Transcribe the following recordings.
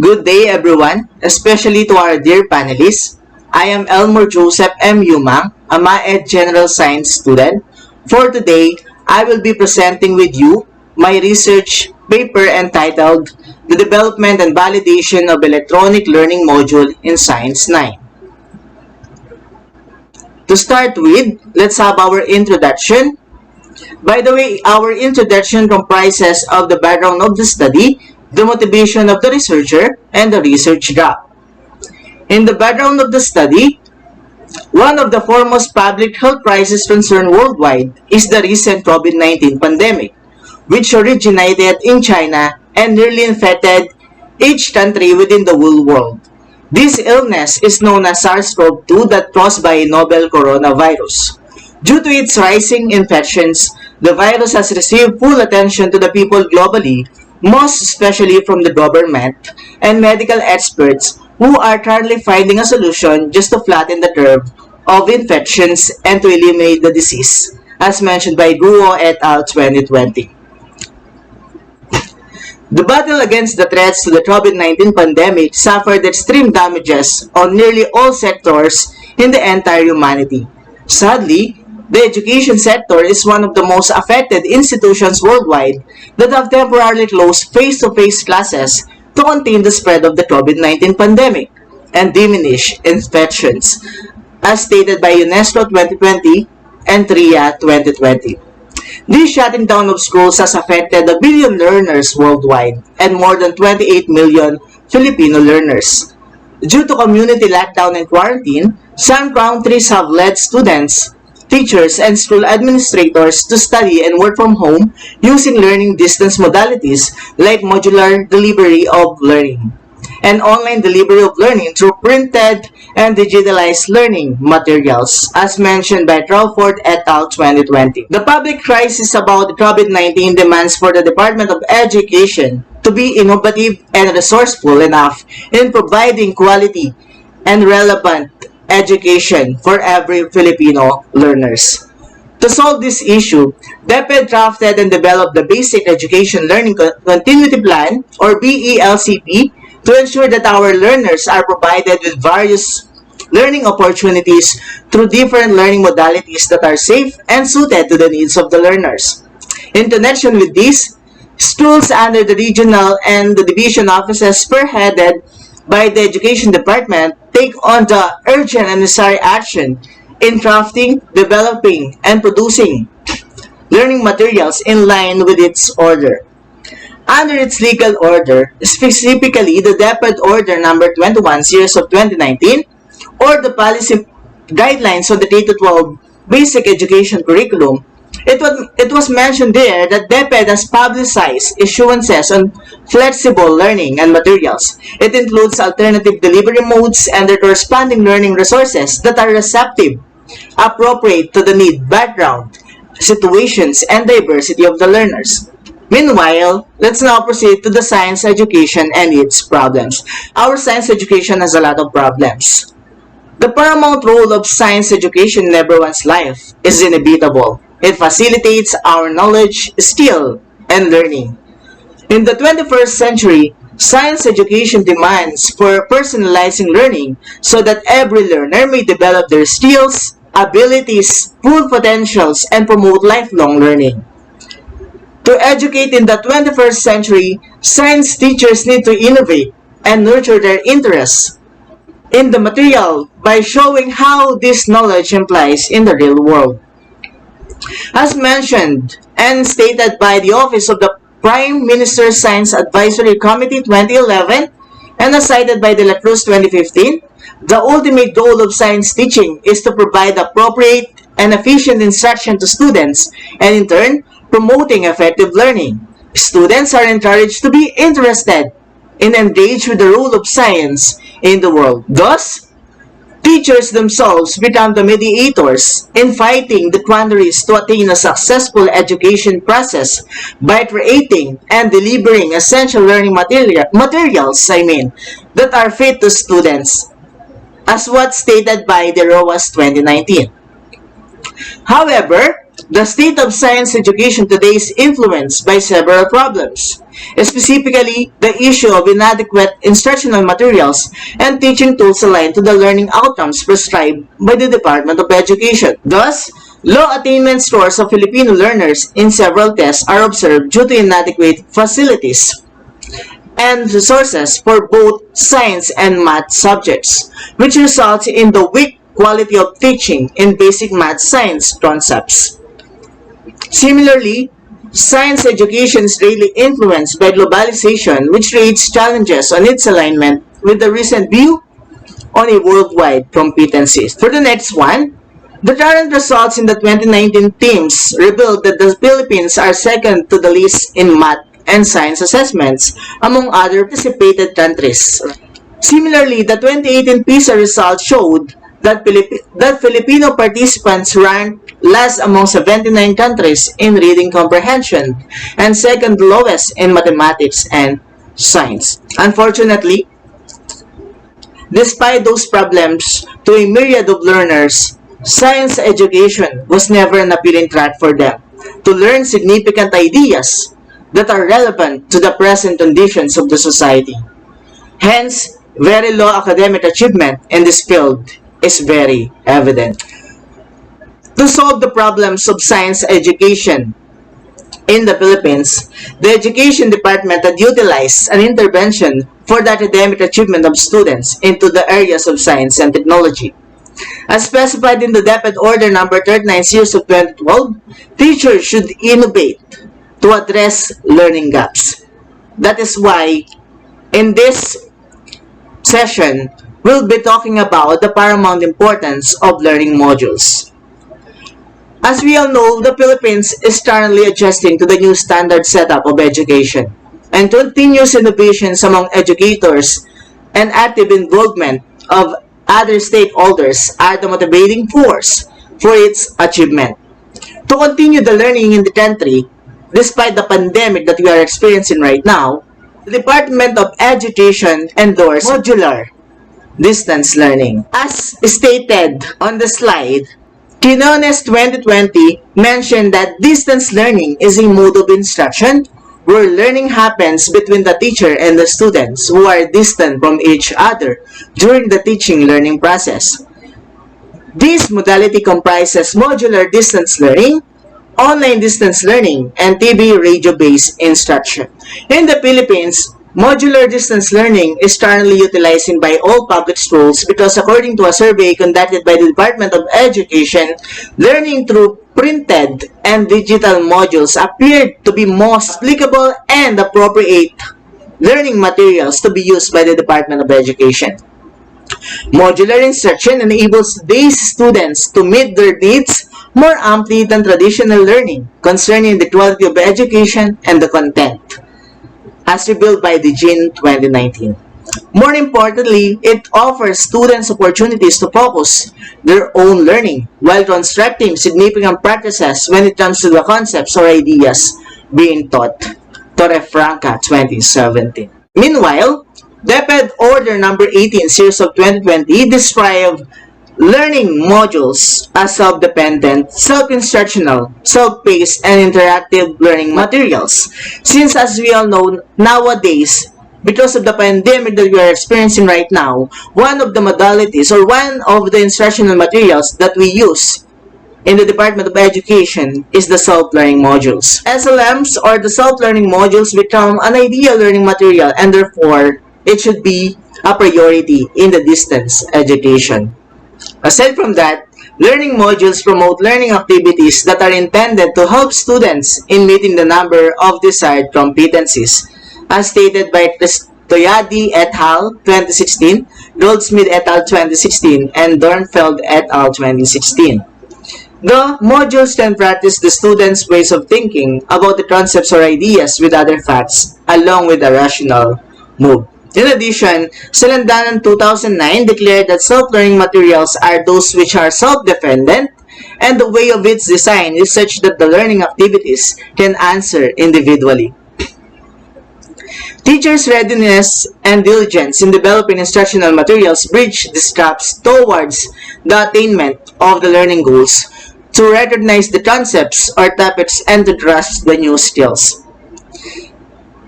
Good day everyone, especially to our dear panelists. I am Elmor Joseph M. Yumang, a MAED General Science student. For today, I will be presenting with you my research paper entitled The Development and Validation of Electronic Learning Module in Science 9. To start with, let's have our introduction. By the way, our introduction comprises of the background of the study, the motivation of the researcher, and the research gap. In the background of the study, one of the foremost public health crises concerned worldwide is the recent COVID-19 pandemic, which originated in China and nearly infected each country within the whole world. This illness is known as SARS-CoV-2 that caused by a novel coronavirus. Due to its rising infections, the virus has received full attention to the people globally, most especially from the government and medical experts who are currently finding a solution just to flatten the curve of infections and to eliminate the disease, as mentioned by Guo et al. 2020. The battle against the threats to the COVID-19 pandemic suffered extreme damages on nearly all sectors in the entire humanity. Sadly, the education sector is one of the most affected institutions worldwide that have temporarily closed face-to-face classes to contain the spread of the COVID-19 pandemic and diminish infections, as stated by UNESCO 2020 and TRIA 2020. This shutting down of schools has affected a billion learners worldwide and more than 28 million Filipino learners. Due to community lockdown and quarantine, some countries have led students, teachers, and school administrators to study and work from home using learning distance modalities like modular delivery of learning and online delivery of learning through printed and digitalized learning materials, as mentioned by Crawford et al. 2020. The public crisis about COVID-19 demands for the Department of Education to be innovative and resourceful enough in providing quality and relevant education for every Filipino learners. To solve this issue, DepEd drafted and developed the Basic Education Learning Continuity Plan, or BELCP, to ensure that our learners are provided with various learning opportunities through different learning modalities that are safe and suited to the needs of the learners. In connection with this, schools under the regional and the division offices spearheaded by the Education Department take on the urgent and necessary action in crafting, developing, and producing learning materials in line with its order. Under its legal order, specifically the DepEd Order Number 21 Series of 2019, or the Policy Guidelines on the K-12 Basic Education Curriculum, it was mentioned there that DepEd has publicized issuances on flexible learning and materials. It includes alternative delivery modes and their corresponding learning resources that are receptive, appropriate to the need, background, situations, and diversity of the learners. Meanwhile, let's now proceed to the science education and its problems. Our science education has a lot of problems. The paramount role of science education in everyone's life is inevitable. It facilitates our knowledge, skill, and learning. In the 21st century, science education demands for personalizing learning so that every learner may develop their skills, abilities, full potentials, and promote lifelong learning. To educate in the 21st century, science teachers need to innovate and nurture their interests in the material by showing how this knowledge applies in the real world. As mentioned and stated by the Office of the Prime Minister's Science Advisory Committee 2011 and as cited by De La Cruz 2015, the ultimate goal of science teaching is to provide appropriate and efficient instruction to students and in turn, promoting effective learning. Students are encouraged to be interested and engage with the role of science in the world. Thus, teachers themselves become the mediators in fighting the quandaries to attain a successful education process by creating and delivering essential learning materials that are fit to students, as what stated by the ROAS 2019. However, The state of science education today is influenced by several problems, specifically the issue of inadequate instructional materials and teaching tools aligned to the learning outcomes prescribed by the Department of Education. Thus, low attainment scores of Filipino learners in several tests are observed due to inadequate facilities and resources for both science and math subjects, which results in the weak quality of teaching in basic math science concepts. Similarly, science education is greatly influenced by globalization, which creates challenges on its alignment with the recent view on a worldwide competencies. For the next one, the current results in the 2019 TIMSS revealed that the Philippines are second to the list in math and science assessments among other participated countries. Similarly, the 2018 PISA results showed that Filipino participants ranked last among 79 countries in reading comprehension and second lowest in mathematics and science. Unfortunately, despite those problems to a myriad of learners, science education was never an appealing track for them to learn significant ideas that are relevant to the present conditions of the society. Hence, very low academic achievement in this field is very evident. To solve the problems of science education in the Philippines, the Education Department had utilized an intervention for the academic achievement of students into the areas of science and technology. As specified in the DepEd Order No. 39 Series of 2012, teachers should innovate to address learning gaps. That is why in this session, we'll be talking about the paramount importance of learning modules. As we all know, the Philippines is currently adjusting to the new standard setup of education, and continuous innovations among educators and active involvement of other stakeholders are the motivating force for its achievement. To continue the learning in the country, despite the pandemic that we are experiencing right now, the Department of Education endorsed modular distance learning. As stated on the slide, Quinones 2020 mentioned that distance learning is a mode of instruction where learning happens between the teacher and the students who are distant from each other during the teaching-learning process. This modality comprises modular distance learning, online distance learning, and TV radio-based instruction. In the Philippines, modular distance learning is currently utilized by all public schools because according to a survey conducted by the Department of Education, learning through printed and digital modules appeared to be most applicable and appropriate learning materials to be used by the Department of Education. Modular instruction enables today's students to meet their needs more amply than traditional learning concerning the quality of education and the content, as revealed by the GIN 2019. More importantly, it offers students opportunities to focus their own learning while constructing significant practices when it comes to the concepts or ideas being taught. Torre Franca 2017. Meanwhile, DepEd Order No. 18 Series of 2020 described learning modules as self-dependent, self-instructional, self-paced, and interactive learning materials. Since as we all know, nowadays, because of the pandemic that we are experiencing right now, one of the modalities or one of the instructional materials that we use in the Department of Education is the self-learning modules. SLMs or the self-learning modules become an ideal learning material and therefore it should be a priority in the distance education. Aside from that, learning modules promote learning activities that are intended to help students in meeting the number of desired competencies, as stated by Toyadi et al. 2016, Goldsmith et al. 2016, and Dornfeld et al. 2016. The modules can practice the students' ways of thinking about the concepts or ideas with other facts, along with a rational move. In addition, Salandanan 2009 declared that self-learning materials are those which are self-dependent, and the way of its design is such that the learning activities can answer individually. Teachers' readiness and diligence in developing instructional materials bridge these gaps towards the attainment of the learning goals to recognize the concepts or topics and to grasp the new skills.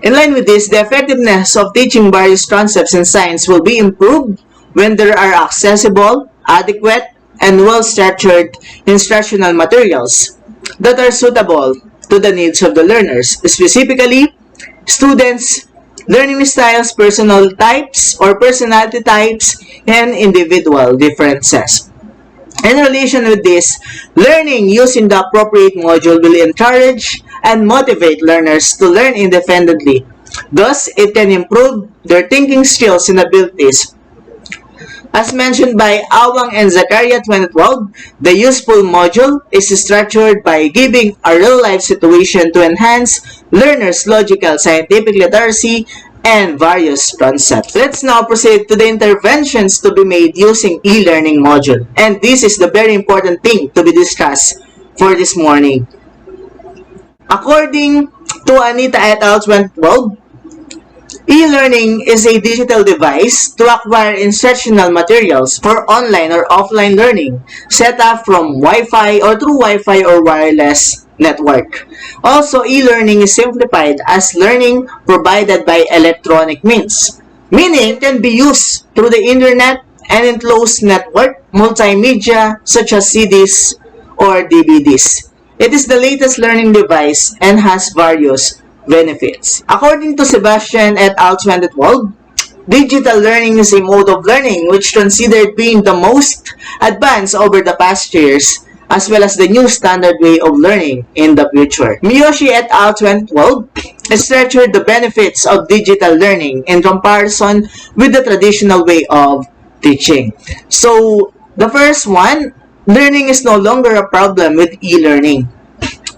In line with this, the effectiveness of teaching various concepts in science will be improved when there are accessible, adequate, and well-structured instructional materials that are suitable to the needs of the learners, specifically students, learning styles, personal types or personality types, and individual differences. In relation with this, learning using the appropriate module will encourage and motivate learners to learn independently. Thus, it can improve their thinking skills and abilities. As mentioned by Awang and Zakaria 2012, the useful module is structured by giving a real-life situation to enhance learners' logical, scientific literacy, and various concepts. Let's now proceed to the interventions to be made using e-learning module. And this is the very important thing to be discussed for this morning. According to Anita et al. 2012, e-learning is a digital device to acquire instructional materials for online or offline learning set up from Wi-Fi or through Wi-Fi or wireless network. Also, e-learning is simplified as learning provided by electronic means, meaning it can be used through the internet and in closed network multimedia such as CDs or DVDs. It is the latest learning device and has various benefits. According to Sebastian et al. 2012, digital learning is a mode of learning which considered being the most advanced over the past years, as well as the new standard way of learning in the future. Miyoshi et al. 2012 structured the benefits of digital learning in comparison with the traditional way of teaching. So, the first one, learning is no longer a problem with e-learning.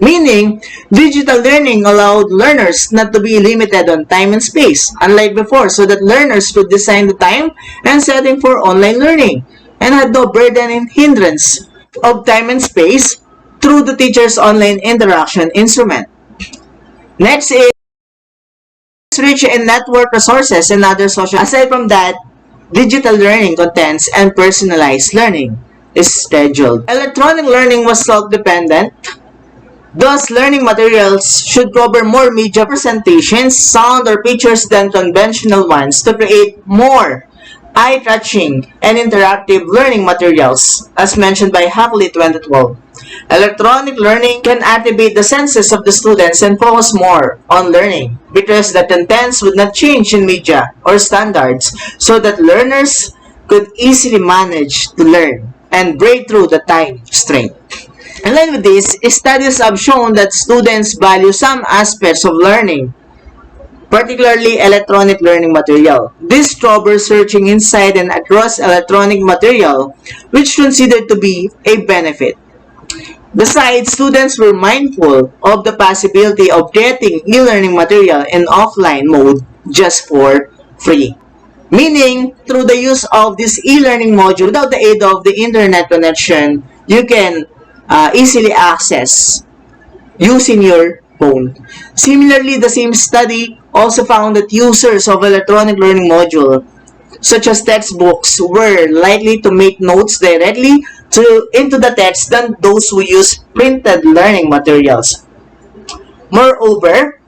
Meaning, digital learning allowed learners not to be limited on time and space, unlike before, so that learners could design the time and setting for online learning and had no burden and hindrance of time and space through the teacher's online interaction instrument. Next is rich in network resources and other social. Aside from that, digital learning contents and personalized learning is scheduled. Electronic learning was self-dependent. Thus, learning materials should cover more media presentations, sound, or pictures than conventional ones to create more eye-catching and interactive learning materials, as mentioned by Hackley 2012. Electronic learning can activate the senses of the students and focus more on learning because the contents would not change in media or standards so that learners could easily manage to learn and break through the time constraint. In line with this, studies have shown that students value some aspects of learning, particularly electronic learning material. This covers searching inside and across electronic material, which considered to be a benefit. Besides, students were mindful of the possibility of getting e-learning material in offline mode just for free. Meaning, through the use of this e-learning module, without the aid of the internet connection, you can easily access using your phone. Similarly, the same study also found that users of electronic learning module, such as textbooks, were likely to make notes directly into the text than those who use printed learning materials. Moreover,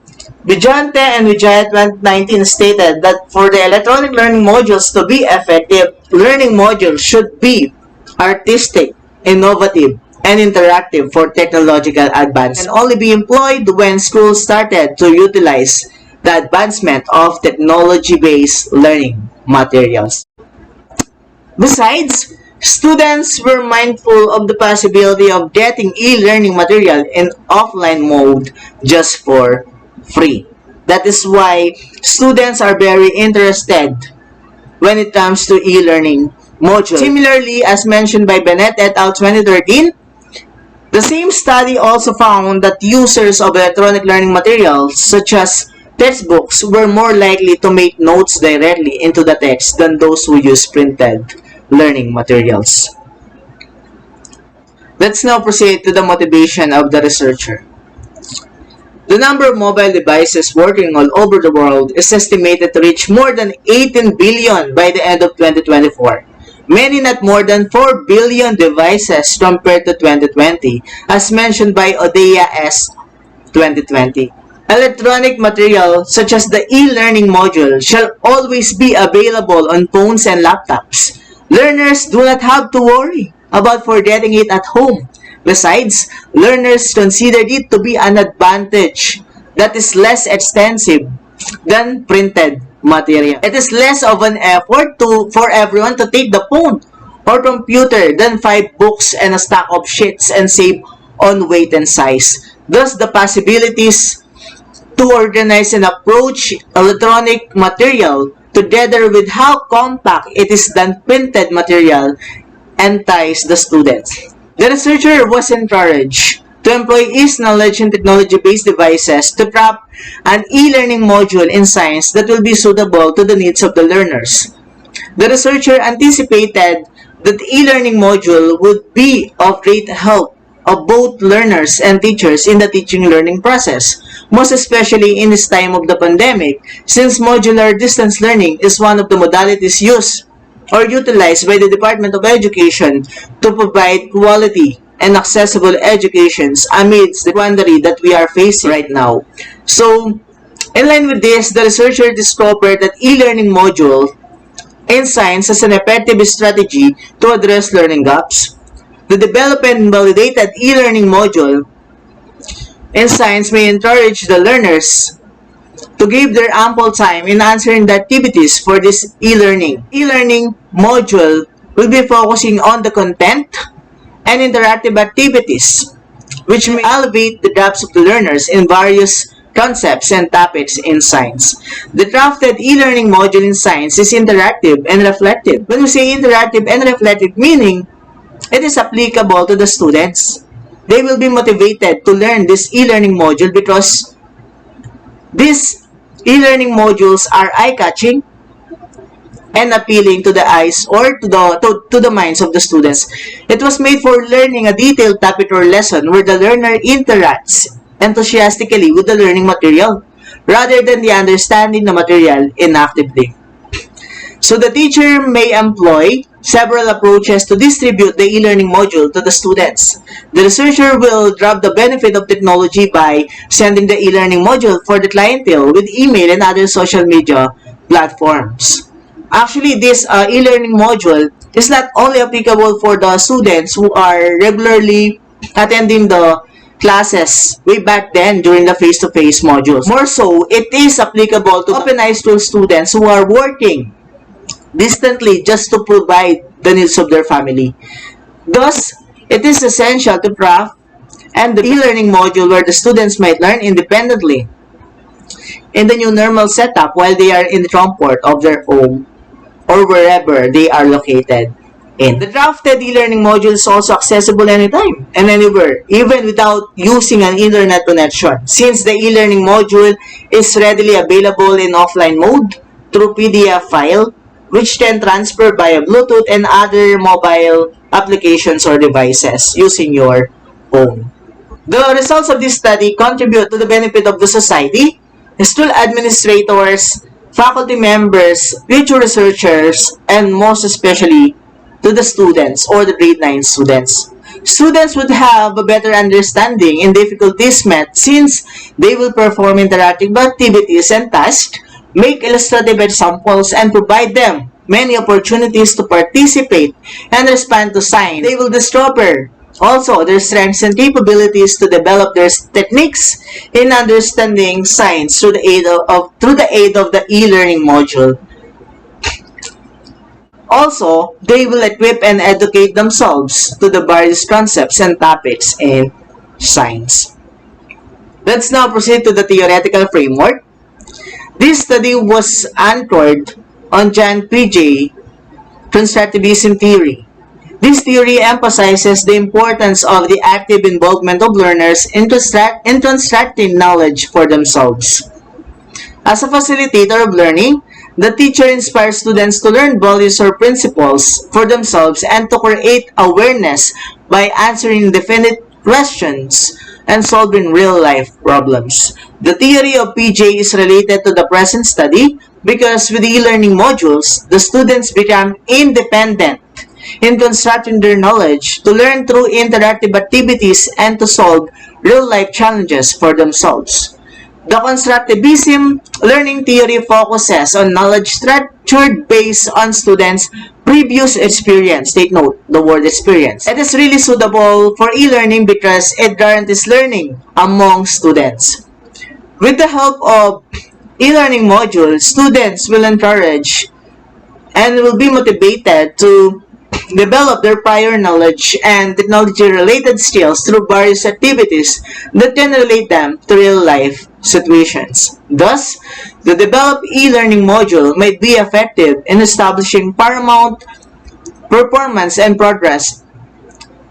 Vijante and Vijaya 2019 stated that for the electronic learning modules to be effective, learning modules should be artistic, innovative, and interactive for technological advance and only be employed when schools started to utilize the advancement of technology-based learning materials. Besides, students were mindful of the possibility of getting e-learning material in offline mode just for free. That is why students are very interested when it comes to e-learning module. Similarly, as mentioned by Bennett et al. 2013, the same study also found that users of electronic learning materials, such as textbooks, were more likely to make notes directly into the text than those who use printed learning materials. Let's now proceed to the motivation of the researcher. The number of mobile devices working all over the world is estimated to reach more than 18 billion by the end of 2024. many not more than 4 billion devices compared to 2020, as mentioned by Odea S. 2020. Electronic material such as the e-learning module shall always be available on phones and laptops. Learners do not have to worry about forgetting it at home. Besides, learners considered it to be an advantage that is less extensive than printed material. It is less of an effort for everyone to take the phone or computer than 5 books and a stack of sheets and save on weight and size. Thus, the possibilities to organize and approach electronic material together with how compact it is than printed material entice the students. The researcher was encouraged to employ East knowledge and technology-based devices to craft an e-learning module in science that will be suitable to the needs of the learners. The researcher anticipated that the e-learning module would be of great help of both learners and teachers in the teaching-learning process, most especially in this time of the pandemic, since modular distance learning is one of the modalities used or utilized by the Department of Education to provide quality and accessible educations amidst the quandary that we are facing right now. So, in line with this, the researcher discovered that e-learning module in science as an effective strategy to address learning gaps. The developed and validated e-learning module in science may encourage the learners to give their ample time in answering the activities for this e-learning. E-learning module will be focusing on the content and interactive activities, which may elevate the gaps of the learners in various concepts and topics in science. The crafted e-learning module in science is interactive and reflective. When we say interactive and reflective, meaning it is applicable to the students. They will be motivated to learn this e-learning module because these e-learning modules are eye-catching and appealing to the eyes or to the minds of the students. It was made for learning a detailed topic or lesson where the learner interacts enthusiastically with the learning material rather than the understanding the material inactively. So the teacher may employ several approaches to distribute the e-learning module to the students. The researcher will grab the benefit of technology by sending the e-learning module for the clientele with email and other social media platforms. Actually, this e-learning module is not only applicable for the students who are regularly attending the classes way back then during the face-to-face modules. More so, it is applicable to open high school students who are working distantly just to provide the needs of their family. Thus, it is essential to craft and the e-learning module where the students might learn independently in the new normal setup while they are in the comfort of their home or wherever they are located in. The crafted e-learning module is also accessible anytime and anywhere, even without using an internet connection, since the e-learning module is readily available in offline mode through PDF file, which can transfer via Bluetooth and other mobile applications or devices using your phone. The results of this study contribute to the benefit of the society, school administrators, faculty members, future researchers, and most especially to the students or the grade 9 students. Students would have a better understanding in difficulties met since they will perform interactive activities and tasks, make illustrative examples, and provide them many opportunities to participate and respond to science. They will discover also their strengths and capabilities to develop their techniques in understanding science through the aid of the e-learning module. Also, they will equip and educate themselves to the various concepts and topics in science. Let's now proceed to the theoretical framework. This study was anchored on John P.J. constructivism theory. This theory emphasizes the importance of the active involvement of learners in constructing knowledge for themselves. As a facilitator of learning, the teacher inspires students to learn values or principles for themselves and to create awareness by answering definite questions and solving real-life problems. The theory of PJ is related to the present study because with the e-learning modules, the students become independent in constructing their knowledge, to learn through interactive activities, and to solve real-life challenges for themselves. The constructivism learning theory focuses on knowledge structured based on students' previous experience. Take note, the word experience. It is really suitable for e-learning because it guarantees learning among students. With the help of e-learning modules, students will encourage and will be motivated to develop their prior knowledge and technology-related skills through various activities that can relate them to real-life situations. Thus, the developed e-learning module might be effective in establishing paramount performance and progress,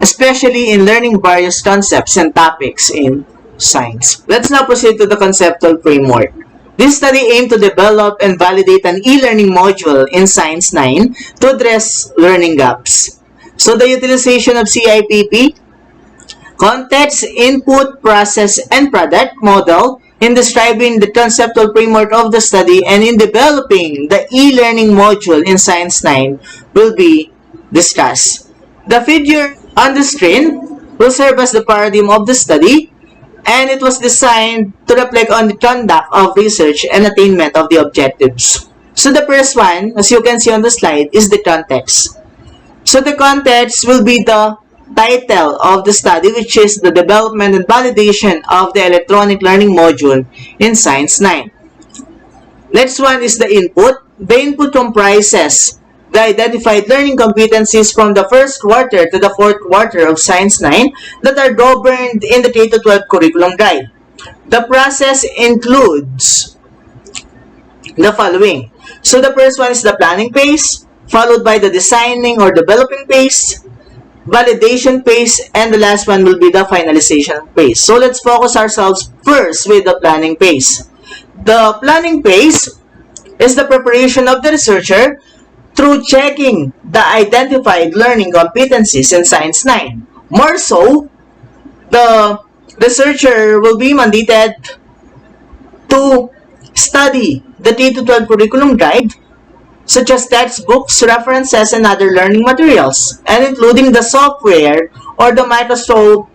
especially in learning various concepts and topics in science. Let's now proceed to the conceptual framework. This study aimed to develop and validate an e-learning module in Science 9 to address learning gaps. So the utilization of CIPP, context, input, process, and product model in describing the conceptual framework of the study and in developing the e-learning module in Science 9 will be discussed. The figure on the screen will serve as the paradigm of the study, and it was designed to reflect on the conduct of research and attainment of the objectives. So the first one, as you can see on the slide, is the context. So the context will be the title of the study, which is the development and validation of the electronic learning module in Science 9. Next one is the input. The input comprises the identified learning competencies from the first quarter to the fourth quarter of Science 9 that are governed in the K-12 curriculum guide. The process includes the following. So the first one is the planning phase, followed by the designing or developing phase, validation phase, and the last one will be the finalization phase. So let's focus ourselves first with the planning phase. The planning phase is the preparation of the researcher through checking the identified learning competencies in Science 9. More so, the researcher will be mandated to study the K-12 curriculum guide, such as textbooks, references, and other learning materials, and including the software or the Microsoft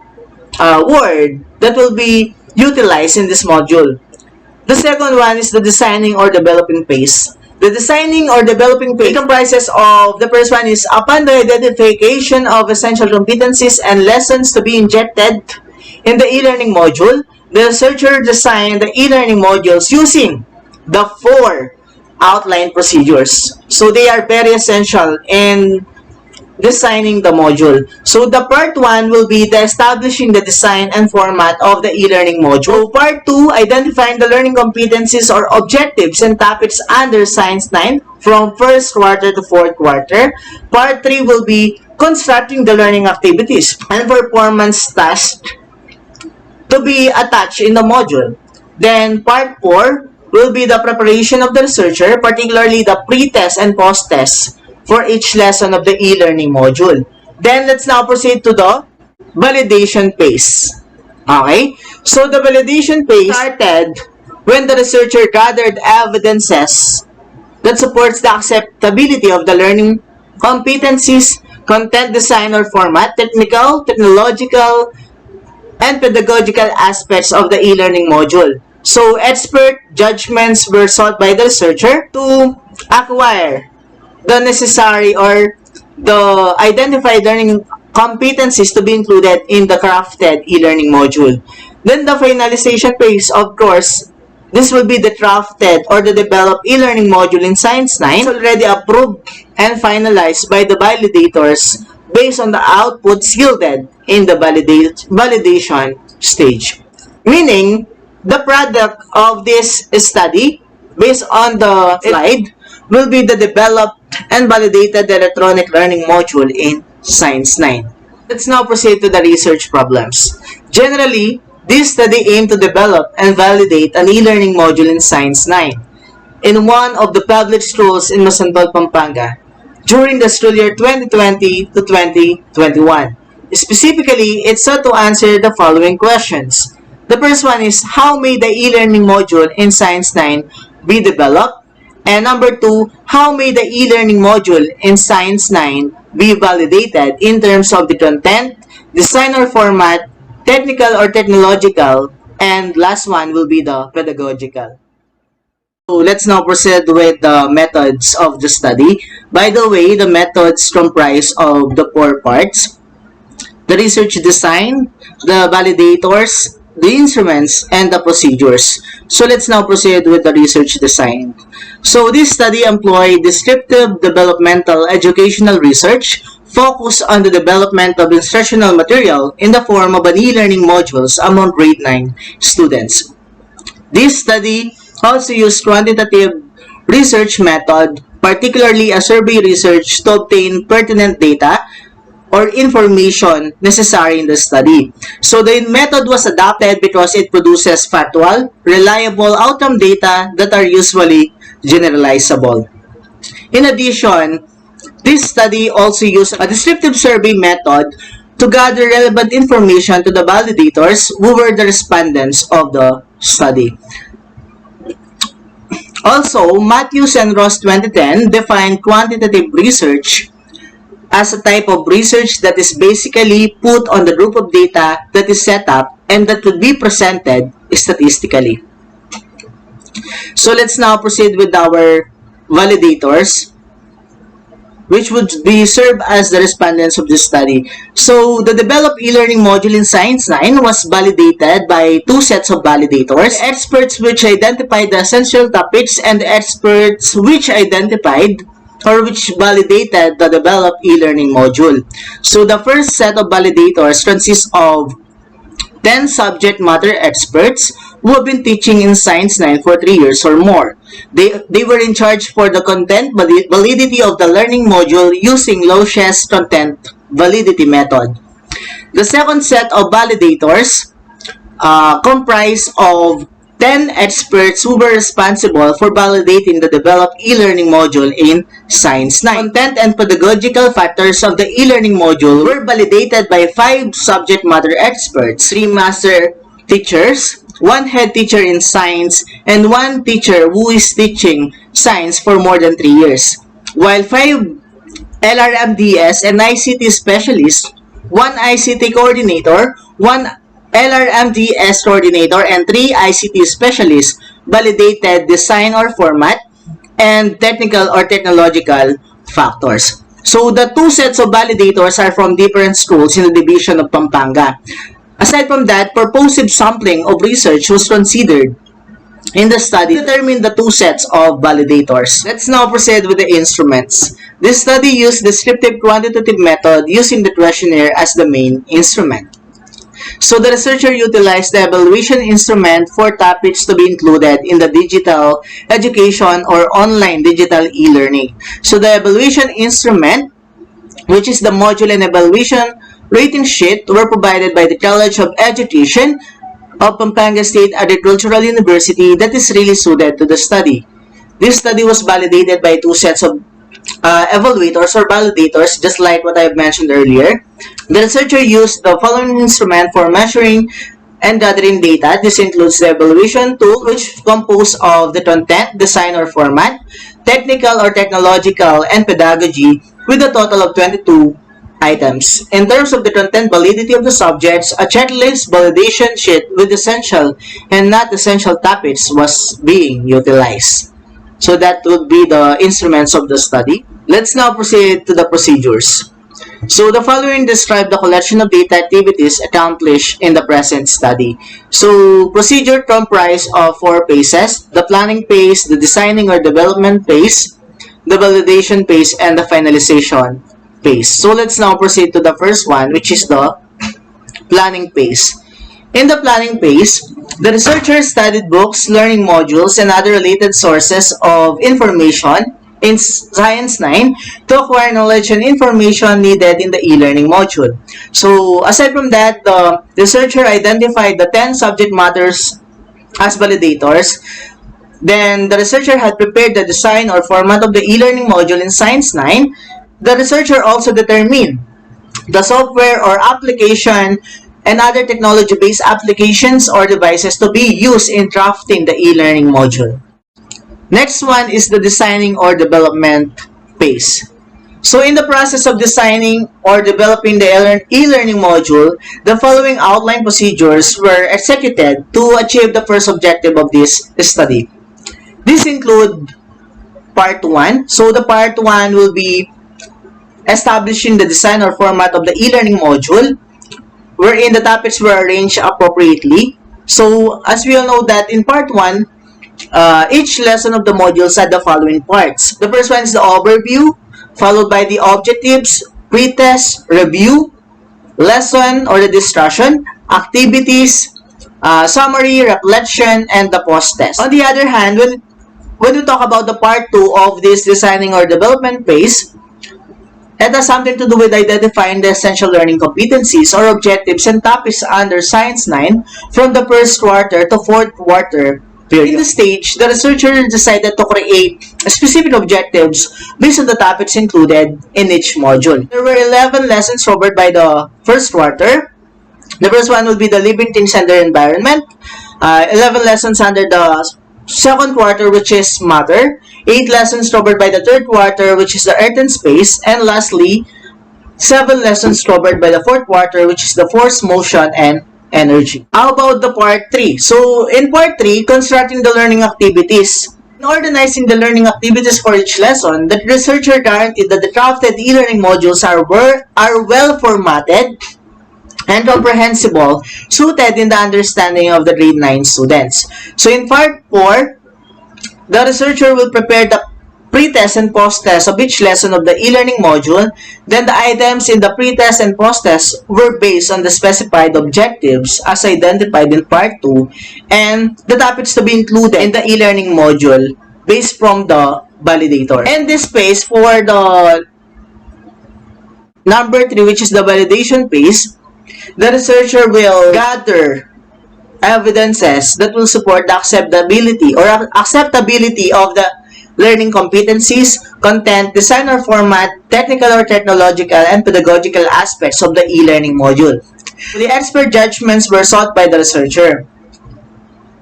Word that will be utilized in this module. The second one is the designing or developing phase. The designing or developing phase comprises of, the first one is upon the identification of essential competencies and lessons to be injected in the e-learning module, the researcher designed the e-learning modules using the 4 outline procedures. So they are very essential in designing the module. So the part 1 will be the establishing the design and format of the e-learning module. So part 2, identifying the learning competencies or objectives and topics under Science 9 from first quarter to fourth quarter. Part 3 will be constructing the learning activities and performance tasks to be attached in the module. Then part 4 will be the preparation of the researcher, particularly the pre-test and post-test for each lesson of the e-learning module. Then let's now proceed to the validation phase. Okay? So the validation phase started when the researcher gathered evidences that supports the acceptability of the learning competencies, content design or format, technical, technological, and pedagogical aspects of the e-learning module. So expert judgments were sought by the researcher to acquire the necessary or the identified learning competencies to be included in the crafted e-learning module. Then the finalization phase, of course, this will be the crafted or the developed e-learning module in Science 9. It's already approved and finalized by the validators based on the outputs yielded in the validation stage. Meaning, the product of this study, based on the slide, will be the developed and validated electronic learning module in Science 9. Let's now proceed to the research problems. Generally, this study aimed to develop and validate an e-learning module in Science 9 in one of the public schools in Masantol, Pampanga during the school year 2020 to 2021. Specifically, it sought to answer the following questions. The first one is, how may the e-learning module in Science 9 be developed? And number 2, how may the e-learning module in Science 9 be validated in terms of the content, design or format, technical or technological, and last one will be the pedagogical. So let's now proceed with the methods of the study. By the way, the methods comprise of the 4 parts: the research design, the validators, the instruments, and the procedures. So let's now proceed with the research design. So this study employed descriptive developmental educational research focused on the development of instructional material in the form of an e-learning modules among grade 9 students. This study also used quantitative research method, particularly a survey research, to obtain pertinent data or information necessary in the study. So the method was adopted because it produces factual, reliable outcome data that are usually generalizable. In addition, this study also used a descriptive survey method to gather relevant information to the validators who were the respondents of the study. Also, Matthews and Ross 2010 defined quantitative research as a type of research that is basically put on the group of data that is set up and that would be presented statistically. So let's now proceed with our validators, which would be serve as the respondents of this study. So the developed e-learning module in Science 9 was validated by 2 sets of validators: the experts which identified the essential topics and the experts which identified or which validated the developed e-learning module. So the first set of validators consists of 10 subject matter experts who have been teaching in Science 9 for 3 years or more. They were in charge for the content validity of the learning module using Loesch's content validity method. The second set of validators comprised of 10 experts who were responsible for validating the developed e-learning module in Science 9. Content and pedagogical factors of the e-learning module were validated by 5 subject matter experts, 3 master teachers, 1 head teacher in science, and 1 teacher who is teaching science for more than 3 years, while 5 LRMDS and ICT specialists, 1 ICT coordinator, 1 LRMDS coordinator, and 3 ICT specialists validated design or format and technical or technological factors. So the 2 sets of validators are from different schools in the division of Pampanga. Aside from that, purposive sampling of research was considered in the study to determine the 2 sets of validators. Let's now proceed with the instruments. This study used descriptive quantitative method using the questionnaire as the main instrument. So the researcher utilized the evaluation instrument for topics to be included in the digital education or online digital e-learning. So the evaluation instrument, which is the module and evaluation rating sheet, were provided by the College of Education of Pampanga State Agricultural University that is really suited to the study. This study was validated by 2 sets of evaluators or validators, just like what I have mentioned earlier. The researcher used the following instrument for measuring and gathering data. This includes the evaluation tool, which composed of the content, design or format, technical or technological, and pedagogy, with a total of 22 items. In terms of the content validity of the subjects, a checklist validation sheet with essential and not essential topics was being utilized. So that would be the instruments of the study. Let's now proceed to the procedures. So the following describe the collection of data activities accomplished in the present study. So procedure comprised of 4 phases: the planning phase, the designing or development phase, the validation phase, and the finalization phase. So let's now proceed to the first one, which is the planning phase. In the planning phase, the researcher studied books, learning modules, and other related sources of information in Science 9 to acquire knowledge and information needed in the e-learning module. So aside from that, the researcher identified the 10 subject matters as validators. Then the researcher had prepared the design or format of the e-learning module in Science 9. The researcher also determined the software or application and other technology-based applications or devices to be used in drafting the e-learning module. Next one is the designing or development phase. So in the process of designing or developing the e-learning module, the following outline procedures were executed to achieve the first objective of this study. These include Part 1. So the Part 1 will be establishing the design or format of the e-learning module, wherein the topics were arranged appropriately. So as we all know that in Part 1, each lesson of the modules had the following parts. The first one is the overview, followed by the objectives, pretest, review, lesson or the discussion, activities, summary, reflection, and the post-test. On the other hand, when we talk about the part 2 of this designing or development phase, it has something to do with identifying the essential learning competencies or objectives and topics under Science 9 from the first quarter to fourth quarter period. In this stage, the researcher decided to create specific objectives based on the topics included in each module. There were 11 lessons covered by the first quarter. The first one will be the living things and their environment. 11 lessons under the second quarter, which is matter. 8 lessons covered by the third quarter, which is the earth and space. And lastly, 7 lessons covered by the fourth quarter, which is the force, motion, and energy. How about the part 3? So in part 3, constructing the learning activities. In organizing the learning activities for each lesson, the researcher guaranteed that the crafted e-learning modules are well formatted and comprehensible, suited in the understanding of the grade 9 students. So in part 4, the researcher will prepare the pre-test and post-test of each lesson of the e-learning module. Then the items in the pre-test and post-test were based on the specified objectives as identified in part 2 and the topics to be included in the e-learning module based from the validator. And this phase for the number 3, which is the validation phase, the researcher will gather evidences that will support the acceptability of the learning competencies, content, design or format, technical or technological, and pedagogical aspects of the e-learning module. The expert judgments were sought by the researcher.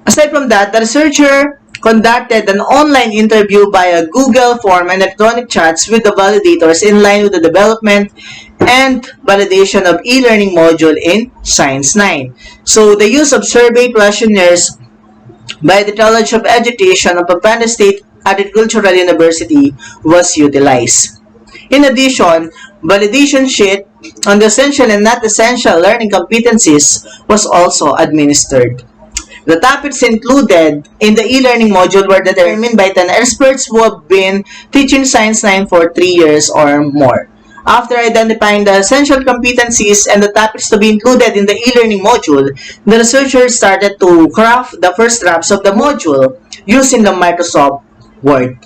Aside from that, the researcher conducted an online interview via Google form and electronic chats with the validators in line with the development and validation of e-learning module in Science 9. So the use of survey questionnaires by the College of Education of Pampanga State Agricultural University was utilized. In addition, validation sheet on the essential and not essential learning competencies was also administered. The topics included in the e-learning module were determined by 10 experts who have been teaching Science 9 for 3 years or more. After identifying the essential competencies and the topics to be included in the e-learning module, the researchers started to craft the first drafts of the module using the Microsoft Word.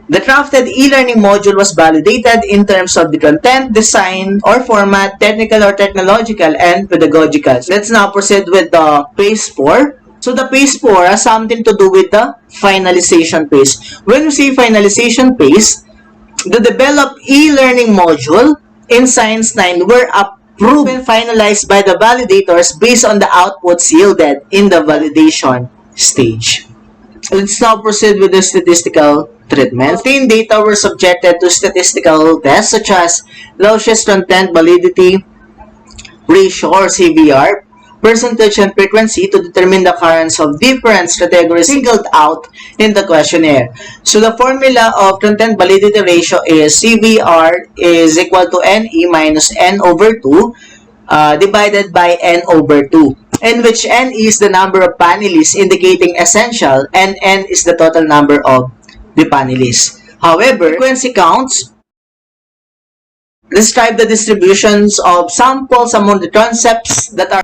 The crafted e-learning module was validated in terms of the content, design, or format, technical or technological, and pedagogical. Let's now proceed with the phase 4. So the phase 4 has something to do with the finalization phase. When we say finalization phase, the developed e-learning module in Science 9 were approved and finalized by the validators based on the outputs yielded in the validation stage. Let's now proceed with the statistical treatment. Obtained data were subjected to statistical tests such as Lowest Content Validity Ratio or CVR, percentage and frequency to determine the occurrence of different categories singled out in the questionnaire. So the formula of content validity ratio is CVR is equal to NE minus N over 2 divided by N over 2, in which N is the number of panelists indicating essential and N is the total number of the panelists. However, frequency counts describe the distributions of samples among the concepts that are.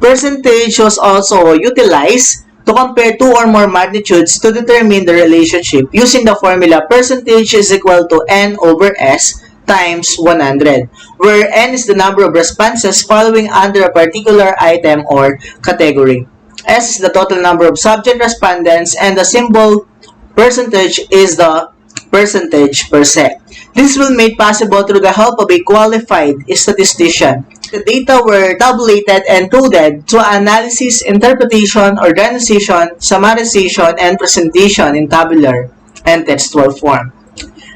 Percentage was also utilized to compare 2 or more magnitudes to determine the relationship using the formula percentage is equal to N over S times 100, where N is the number of responses following under a particular item or category. S is the total number of subject respondents, and the symbol percentage is the percentage %. This will be made possible through the help of a qualified statistician. The data were tabulated and coded to analysis, interpretation, organization, summarization, and presentation in tabular and textual form.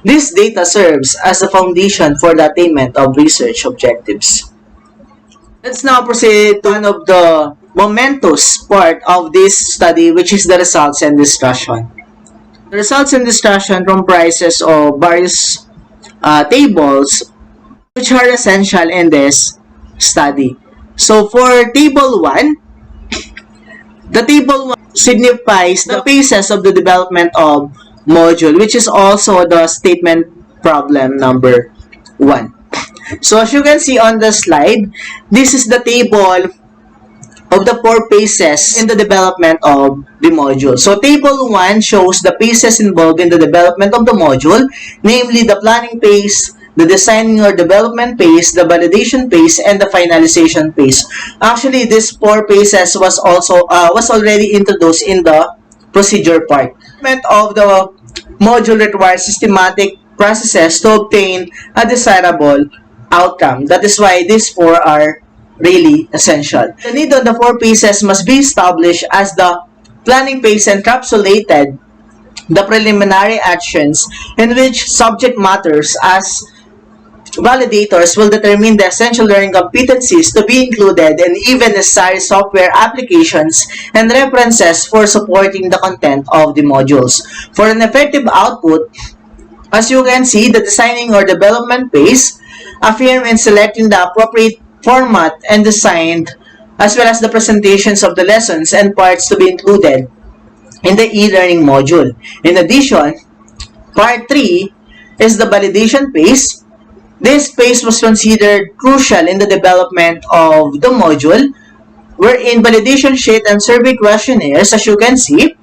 This data serves as the foundation for the attainment of research objectives. Let's now proceed to one of the momentous part of this study, which is the results and discussion. The results and discussion comprises of various tables which are essential in this study. So for table 1, the table 1 signifies the phases of the development of module, which is also the statement problem number 1. So as you can see on the slide, this is the table of the 4 phases in the development of the module. So table 1 shows the phases involved in the development of the module, namely the planning phase, the designing or development phase, the validation phase, and the finalization phase. Actually, these 4 phases was already introduced in the procedure part. The development of the module requires systematic processes to obtain a desirable outcome. That is why these 4 are really essential. The need on the 4 phases must be established as the planning phase encapsulated the preliminary actions in which subject matters as validators will determine the essential learning competencies to be included and even necessary software applications and references for supporting the content of the modules. For an effective output, as you can see, the designing or development phase affirm in selecting the appropriate format and designed, as well as the presentations of the lessons and parts to be included in the e-learning module. In addition, part 3 is the validation phase. This phase was considered crucial in the development of the module, wherein validation sheet and survey questionnaires, as you can see,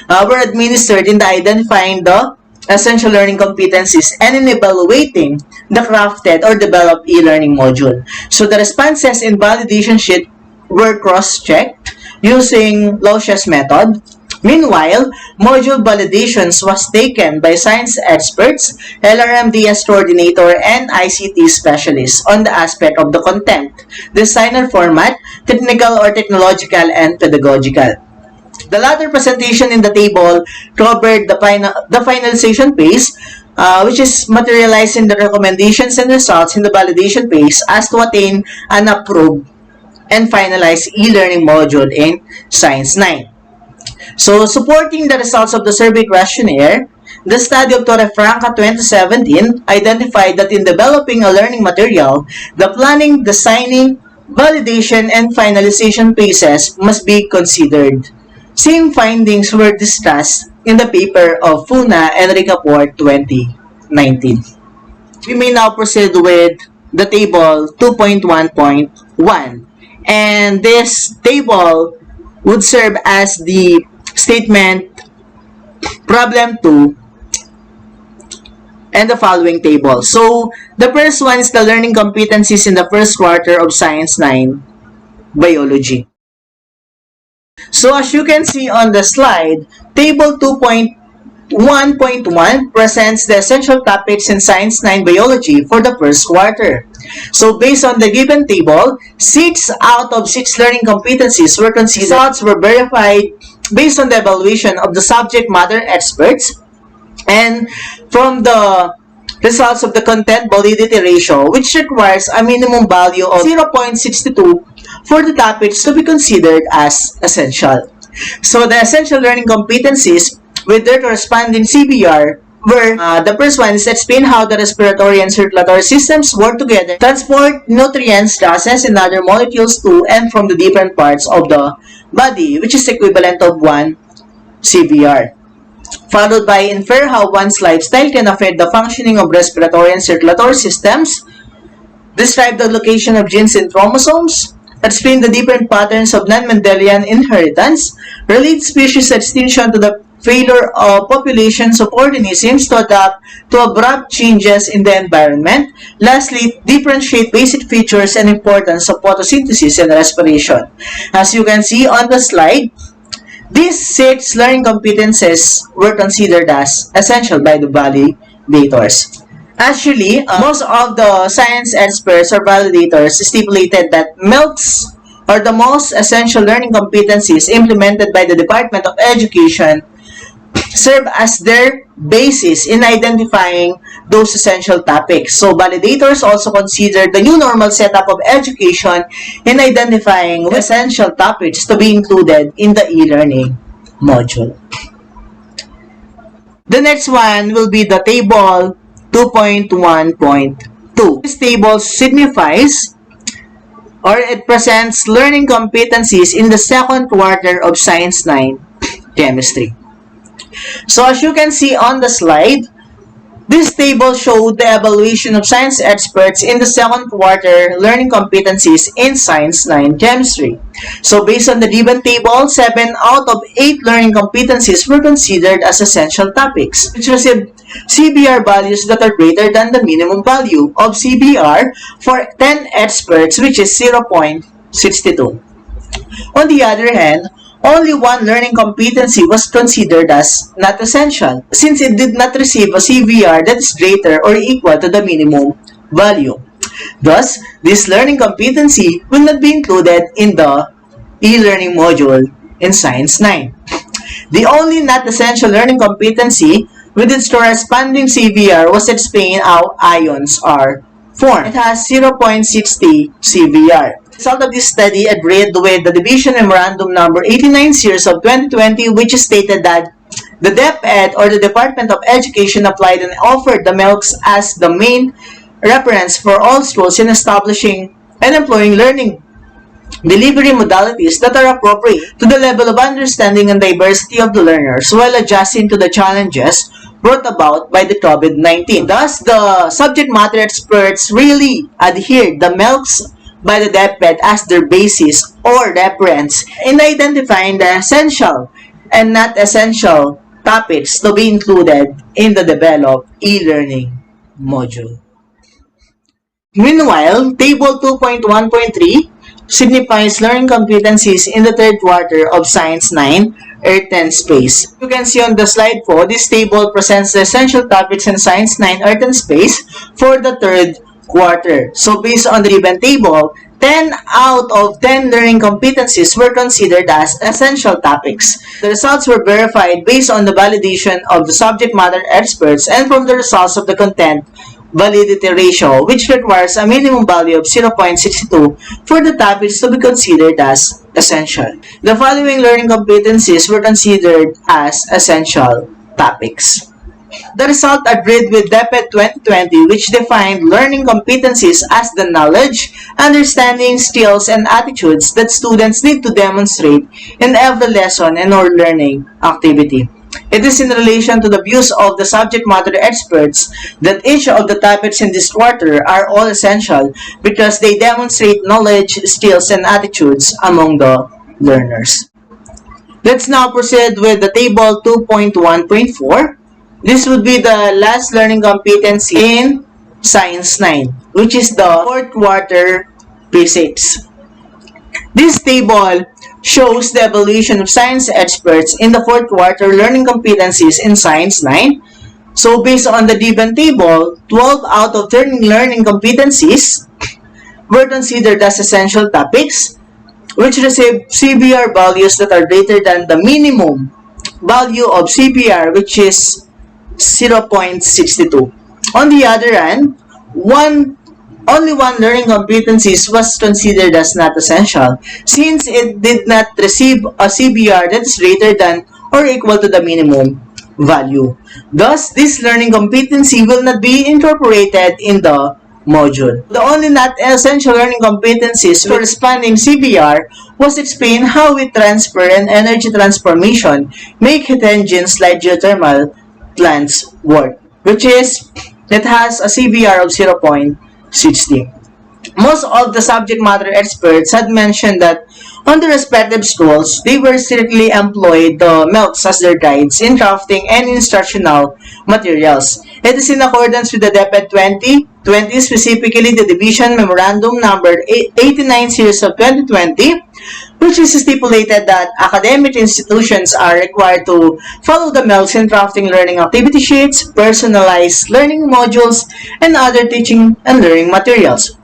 were administered in identifying the essential learning competencies and in evaluating the crafted or developed e-learning module. So the responses in validation sheet were cross-checked using Losch's method. Meanwhile, module validations was taken by science experts, LRMDS coordinator, and ICT specialists on the aspect of the content, designer format, technical or technological, and pedagogical. The latter presentation in the table covered the finalization phase, which is materializing the recommendations and results in the validation phase as to attain an approved and finalized e-learning module in Science 9. So, supporting the results of the survey questionnaire, the study of Torrefranca 2017 identified that in developing a learning material, the planning, designing, validation, and finalization phases must be considered. Same findings were discussed in the paper of Funa and Ricaport 2019. We may now proceed with the table 2.1.1, and this table would serve as the statement problem 2 and the following table. So, the first one is the learning competencies in the first quarter of Science 9 Biology. So, as you can see on the slide, table 2.1.1 presents the essential topics in Science 9 Biology for the first quarter. So, based on the given table, 6 out of 6 learning competencies were considered. Results were verified based on the evaluation of the subject matter experts and from the results of the content validity ratio, which requires a minimum value of 0.62 for the topics to be considered as essential. So, the essential learning competencies with their corresponding CBR were, the first one is explain how the respiratory and circulatory systems work together, transport nutrients, gases, and other molecules to and from the different parts of the body, which is equivalent of 1 CBR. Followed by infer how one's lifestyle can affect the functioning of respiratory and circulatory systems, describe the location of genes in chromosomes, explain the different patterns of non-Mendelian inheritance, relate species extinction to the failure of populations of organisms to adapt to abrupt changes in the environment. Lastly, differentiate basic features and importance of photosynthesis and respiration. As you can see on the slide, these 6 learning competencies were considered as essential by the validators. Actually, most of the science experts or validators stipulated that MELCs are the most essential learning competencies implemented by the Department of Education serve as their basis in identifying those essential topics. So, validators also consider the new normal setup of education in identifying essential topics to be included in the e-learning module. The next one will be the table 2.1.2. This table signifies or it presents learning competencies in the second quarter of Science 9 Chemistry. So as you can see on the slide, this table showed the evaluation of science experts in the second quarter learning competencies in Science 9 Chemistry. So based on the given table, 7 out of 8 learning competencies were considered as essential topics, which received CBR values that are greater than the minimum value of CBR for 10 experts, which is 0.62. On the other hand, only one learning competency was considered as not essential, since it did not receive a CVR that is greater or equal to the minimum value. Thus, this learning competency will not be included in the e-learning module in Science 9. The only not essential learning competency with its corresponding CVR was explain how ions are formed. It has 0.60 CVR. The result of this study agreed with the Division Memorandum Number 89 Series of 2020, which stated that the DepEd or the Department of Education applied and offered the MELCs as the main reference for all schools in establishing and employing learning delivery modalities that are appropriate to the level of understanding and diversity of the learners while adjusting to the challenges brought about by the COVID-19. Thus, the subject matter experts really adhered the MELCs by the DepEd as their basis or reference in identifying the essential and not essential topics to be included in the developed e-learning module. Meanwhile, Table 2.1.3 signifies learning competencies in the third quarter of Science 9, Earth and Space. You can see on the slide po, this table presents the essential topics in Science 9, Earth and Space for the third quarter. So based on the given table, 10 out of 10 learning competencies were considered as essential topics. The results were verified based on the validation of the subject matter experts and from the results of the content validity ratio, which requires a minimum value of 0.62 for the topics to be considered as essential. The following learning competencies were considered as essential topics. The result agreed with DepEd 2020, which defined learning competencies as the knowledge, understanding, skills, and attitudes that students need to demonstrate in every lesson and or learning activity. It is in relation to the views of the subject matter experts that each of the topics in this quarter are all essential because they demonstrate knowledge, skills, and attitudes among the learners. Let's now proceed with the table 2.1.4. This would be the last learning competency in Science 9, which is the fourth quarter physics. This table shows the evaluation of science experts in the fourth quarter learning competencies in Science 9. So based on the given table, 12 out of 13 learning competencies were considered as essential topics, which receive CBR values that are greater than the minimum value of CBR, which is 0.62. On the other hand, only one learning competencies was considered as not essential, since it did not receive a CBR that is greater than or equal to the minimum value. Thus, this learning competency will not be incorporated in the module. The only not essential learning competencies corresponding CBR was explain how heat transfer and energy transformation make heat engines like geothermal plants work, which is, it has a CBR of 0.60. Most of the subject matter experts had mentioned that on the respective schools, they were strictly employed the MELCs as their guides in crafting and instructional materials. It is in accordance with the DepEd 2020, specifically the Division Memorandum Number 89 Series of 2020, which is stipulated that academic institutions are required to follow the MELS in drafting learning activity sheets, personalized learning modules, and other teaching and learning materials.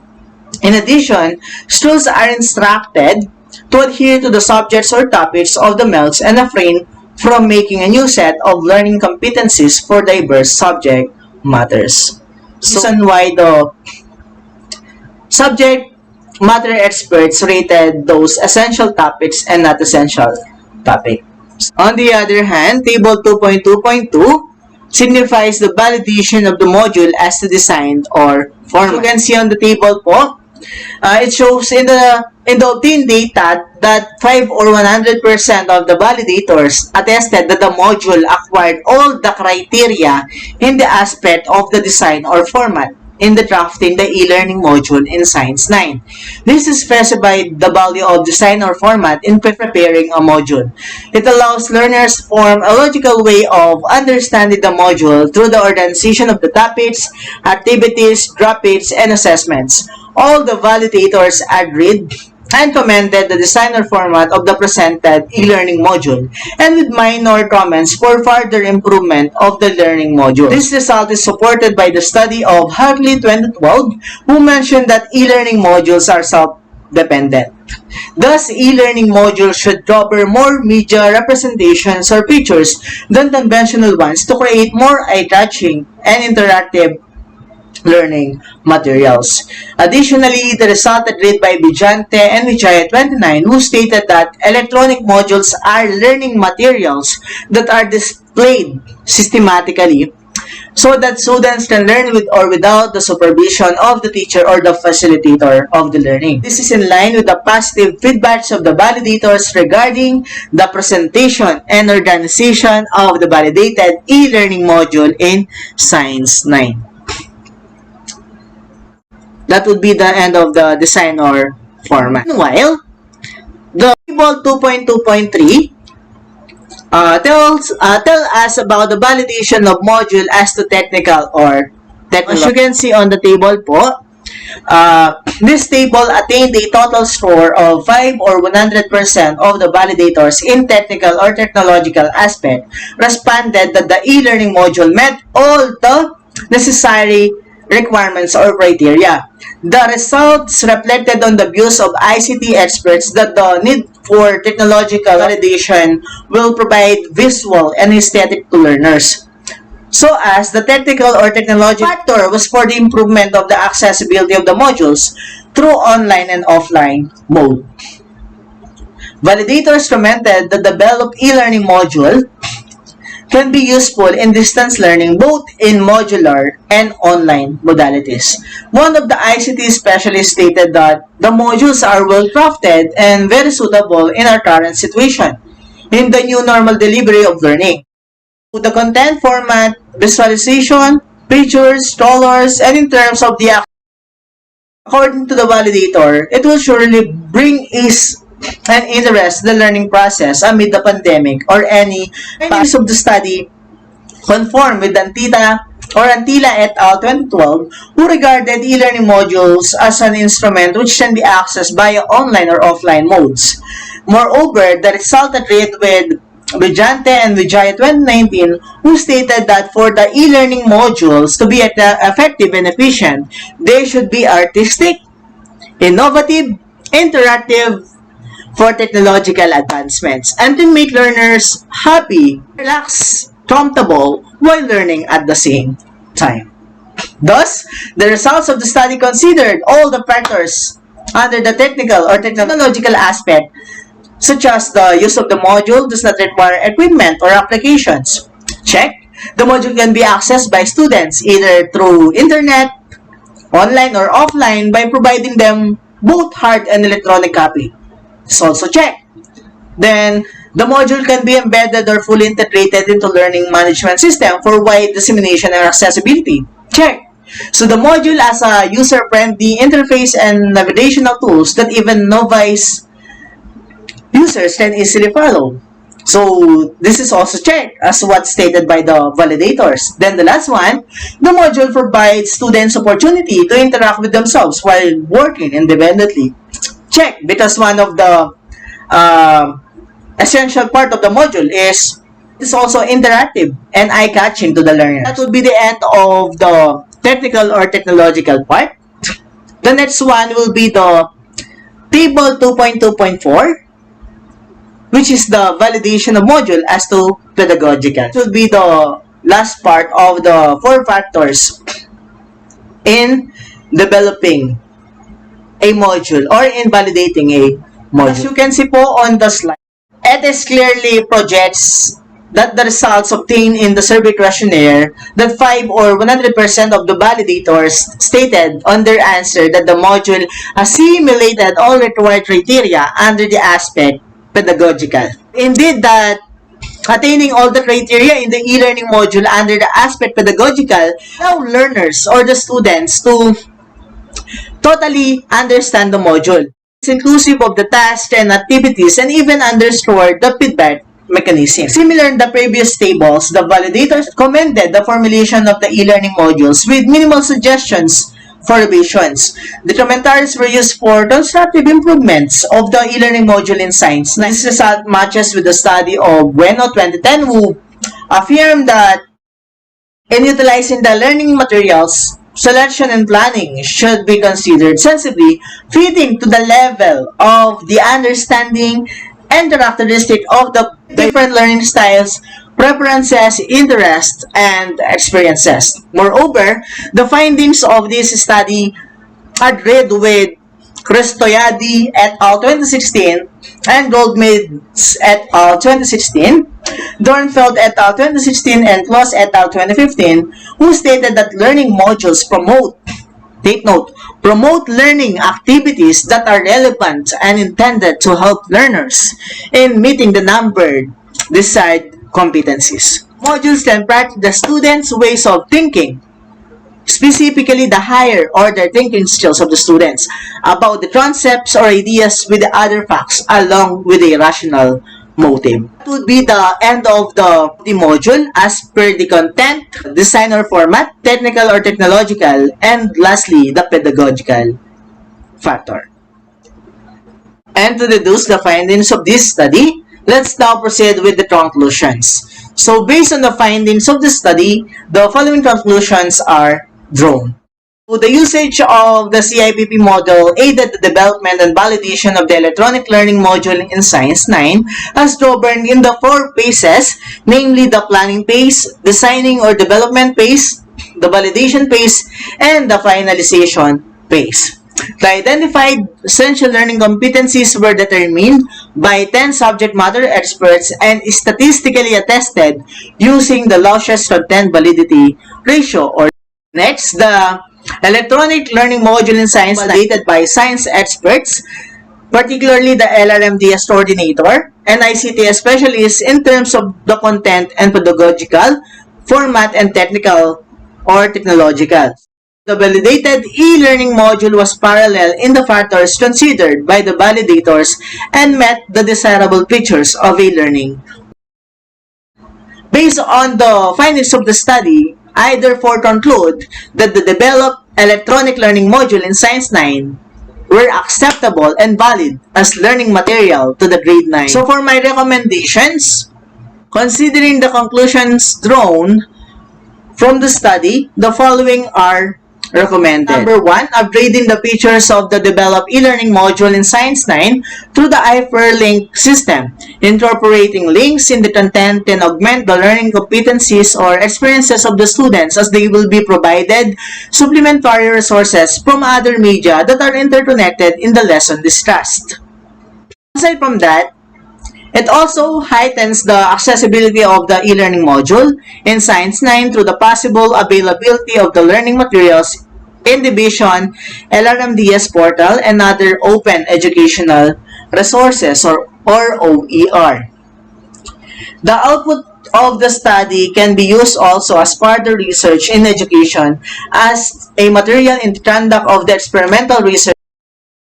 In addition, students are instructed to adhere to the subjects or topics of the MELS and refrain from making a new set of learning competencies for diverse subject matters. So, reason why the subject matter experts rated those essential topics and not essential topics. On the other hand, Table 2.2.2 signifies the validation of the module as the design or format. You can see on the table po, it shows in the obtained data that 5 or 100% of the validators attested that the module acquired all the criteria in the aspect of the design or format in the drafting the e-learning module in Science 9. This specified the value of design or format in preparing a module. It allows learners to form a logical way of understanding the module through the organization of the topics, activities, graphics, and assessments. All the validators agreed and commended the design or format of the presented e-learning module, and with minor comments for further improvement of the learning module. This result is supported by the study of Hartley 2012, who mentioned that e-learning modules are self-dependent. Thus, e-learning modules should cover more media representations or features than conventional ones to create more eye-catching and interactive learning materials. Additionally, the result agreed by Vijante and Vijaya 29, who stated that electronic modules are learning materials that are displayed systematically so that students can learn with or without the supervision of the teacher or the facilitator of the learning. This is in line with the positive feedbacks of the validators regarding the presentation and organization of the validated e-learning module in Science 9. That would be the end of the design or format. Meanwhile, the Table 2.2.3 tell us about the validation of module as to technical or technical. As you can see on the table po, this table attained a total score of 5 or 100% of the validators in technical or technological aspect responded that the e-learning module met all the necessary requirements or criteria. The results reflected on the views of ICT experts that the need for technological validation will provide visual and aesthetic to learners. So as the technical or technological factor was for the improvement of the accessibility of the modules through online and offline mode. Validators commented that the developed e-learning module can be useful in distance learning both in modular and online modalities. One of the ICT specialists stated that the modules are well crafted and very suitable in our current situation in the new normal delivery of learning. The content format, visualization, pictures, colors, and in terms of the according to the validator, it will surely bring ease and interest the learning process amid the pandemic or any findings of the study conform with Antila et al. 2012, who regarded e-learning modules as an instrument which can be accessed via online or offline modes. Moreover, the result agreed with Vijante and Vijaya 2019, who stated that for the e-learning modules to be effective and efficient, they should be artistic, innovative, interactive, for technological advancements, and to make learners happy, relaxed, comfortable while learning at the same time. Thus, the results of the study considered all the factors under the technical or technological aspect, such as the use of the module does not require equipment or applications. Check. The module can be accessed by students either through internet, online or offline by providing them both hard and electronic copy. It's also check. Then, the module can be embedded or fully integrated into learning management system for wide dissemination and accessibility. Check. So, the module as a user-friendly interface and navigational tools that even novice users can easily follow. So, this is also checked as what's stated by the validators. Then the last one, the module provides students opportunity to interact with themselves while working independently. Check, because one of the essential part of the module is also interactive and eye-catching to the learner. That would be the end of the technical or technological part. The next one will be the Table 2.2.4, which is the validation of module as to pedagogical. It will be the last part of the 4 factors in developing a module or in validating a module. As you can see po on the slide, it is clearly projects that the results obtained in the survey questionnaire that 5 or 100% of the validators stated on their answer that the module assimilated all required criteria under the aspect pedagogical. Indeed, that attaining all the criteria in the e-learning module under the aspect pedagogical allow learners or the students to totally understand the module. It's inclusive of the tasks and activities and even underscore the feedback mechanism. Similar in the previous tables, the validators commended the formulation of the e-learning modules with minimal suggestions for revisions. The commentaries were used for constructive improvements of the e-learning module in science. This result matches with the study of Bueno 2010, who affirmed that in utilizing the learning materials, selection and planning should be considered sensibly, fitting to the level of the understanding and characteristic of the different learning styles, preferences, interests, and experiences. Moreover, the findings of this study agreed with Cristoiadi et al. 2016 and Goldmans et al. 2016, Dornfeld et al. 2016, and Kloss et al. 2015, who stated that learning modules promote, take note, promote learning activities that are relevant and intended to help learners in meeting the numbered desired competencies. Modules can practice the students' ways of thinking, specifically the higher order thinking skills of the students about the concepts or ideas with the other facts along with a rational motive. That would be the end of the module as per the content, design or format, technical or technological, and lastly, the pedagogical factor. And to deduce the findings of this study, let's now proceed with the conclusions. So based on the findings of the study, the following conclusions are drawn. So the usage of the CIPP model aided the development and validation of the electronic learning module in Science 9 as governed in the 4 phases, namely the planning phase, designing or development phase, the validation phase, and the finalization phase. The identified essential learning competencies were determined by 10 subject matter experts and statistically attested using the Laws's content validity ratio. Or next, the electronic learning module in science validated by science experts, particularly the LRMDS coordinator and ICT specialists in terms of the content and pedagogical, format, and technical or technological. The validated e-learning module was parallel in the factors considered by the validators and met the desirable features of e-learning. Based on the findings of the study, I therefore conclude that the developed electronic learning module in Science 9 were acceptable and valid as learning material to the grade 9. So for my recommendations, considering the conclusions drawn from the study, the following are recommended. Number 1, upgrading the features of the developed e-learning module in Science 9 through the hyperlink system. Incorporating links in the content can augment the learning competencies or experiences of the students as they will be provided supplementary resources from other media that are interconnected in the lesson discussed. Aside from that, it also heightens the accessibility of the e-learning module in Science 9 through the possible availability of the learning materials in the Vision LRMDS portal and other open educational resources or OER. The output of the study can be used also as further research in education as a material in the conduct of the experimental research.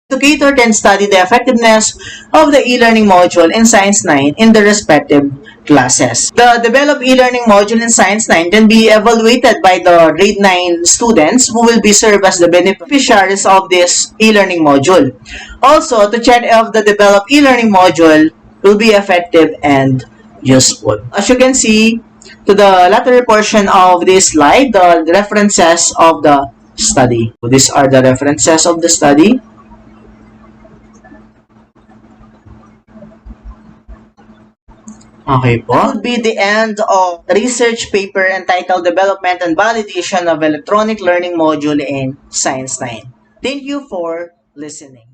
The educator can study the effectiveness of the e-learning module in Science 9 in the respective classes. The developed e-learning module in Science 9 can be evaluated by the grade 9 students who will be served as the beneficiaries of this e-learning module. Also, to check if the developed e-learning module will be effective and useful. As you can see, to the latter portion of this slide, the references of the study. So these are the references of the study. Okay po. That would be the end of research paper entitled Development and Validation of Electronic Learning Module in Science 9. Thank you for listening.